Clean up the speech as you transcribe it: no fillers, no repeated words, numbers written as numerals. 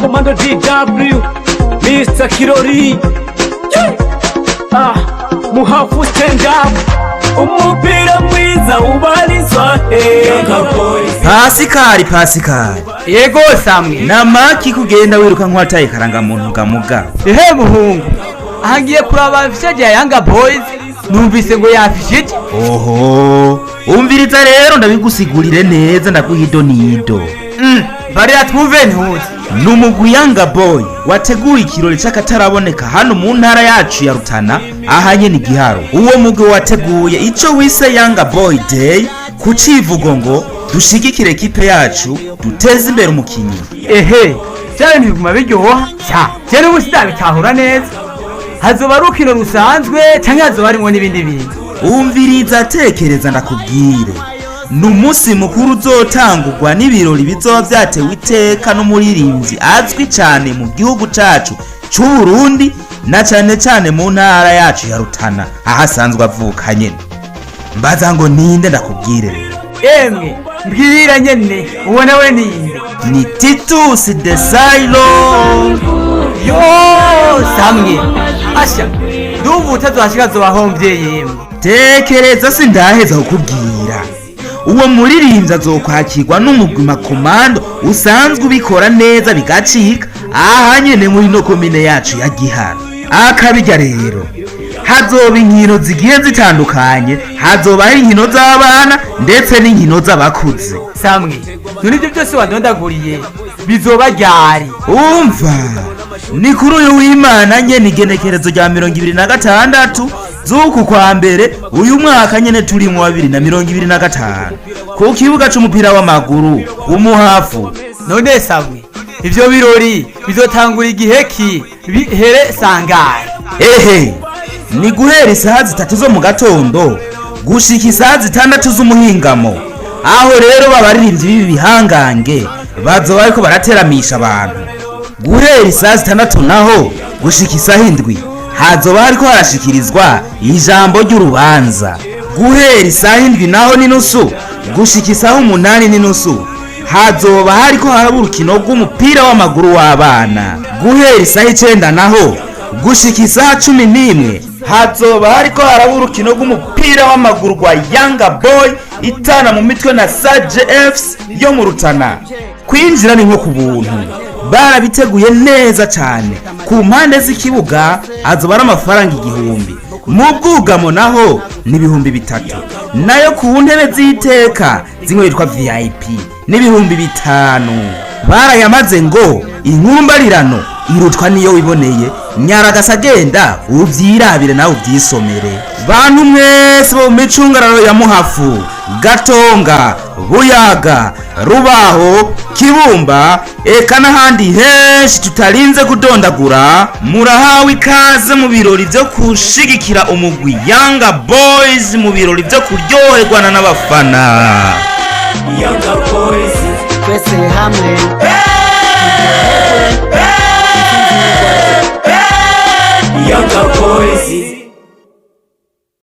Commando DW, Mr. Kirori, Muhafu stand up, umupira mwiza ubarizwa Pasikari yego Samwe namaki kugenda wiruka nkwataye karanga muntu gamuga ehe muhungu ahangiye kuraba vishaje ya Yanga Boys numvise ngo yafishije oho umviriza rero ndabigusigurire neza ndaguhido nido barira twumve ntuzi numugwi Yanga Boy wateguye ikirori c'akataraboneka hano mu ntara yacu ya Rutana ahanye ni Giharo uwo mugwi wateguye ico wise Yanga Boy Day kucivugo ngo dushigikire ekipe yacu duteze imbere umukinyi ehe cyane ntibiguma biryoha cyane ubusida bitahura neza hazoba ari urukino rusanzwe cyangwa hazoba harimo n'ibindi bintu umviriza tekereza ndakubwire n'umunsi mukuru uzotangurwa n'ibirori bizoba vyatewe iteka n'umuririmbyi azwi cyane mu gihugu cacu c'u Burundi na cyane mu ntara yacu ya Rutana ahasanzwe avuka nyene mbaza ngo ninde ndakubwire emwe mbwira nyene ubona we ninde ni Titus Desailly yo Samwe asha ndumva utazohashika zobahombye yemwe tekereza sindaheza kukubwira uwo muririmbyi azokwakirwa n'umugwi Makomando usanzwe ubikora neza bigacika ahanyene muri no komine yacu ya Giharo akabijya rero hazoba inkino zigiye zitandukanye hazoba ari inkino z'abana ndetse n'inkino z'abakuze Samwe nurivyo byose wadondaguriye bizoba ryari umva ni kuri uyu w'Imana nyene igenekerezo rya 2026 z'uku kwa mbere uyu mwaka nyene turi mu 2025 ku kibuga c'umupira w'amaguru umuhafu none Samwe ivyo birori bizotangura igihe ki bihere sangare ehe ni guhera isaha 3 zo mu gatondo gushika isaha 6 z'umuhingamo aho rero babaririmbyi bibi bihangange bazoba ariko barateramisha abantu guhera isaha 6 naho gushika isaha 7 hazoba hariko harashikirizwa ijambo ry'urubanza guhera isaha 7 naho n'inusu gushika isaha 8 n'inusu hazoba hariko haraba urukino rw'umupira w'amaguru w'abana guhera isaha 9 naho gushika isaha 11 hazoba hariko haraba urukino rw'umupira w'amaguru rwa Yanga Boy itana mu mitwe na Sage FC yo mu Rutana kwinjira ni nko ku buntu barabiteguye neza cyane ku mpande z'ikibuga hazoba ari amafaranga 1000 mu bwugamo naho ni 3,000 nayo ku ntebe z'iteka zimwe yitwa VIP ni 5,000 barayamaze ngo inkumbarirano irutwa niyo wiboneye nyaragasa genda uvyirabire nawe uvyisomere bantu mwese bo micungararo ya Muhafu Gatonga Buyaga Rubaho Kibumba eka n'ahandi henshi tutarinze kudondagura murahawe ikaze mu birori byo kushigikira umugwi Yanga Boys mu birori byo kuryoherwana n'abafana Yanga Boys twese hamwe Yanga Boys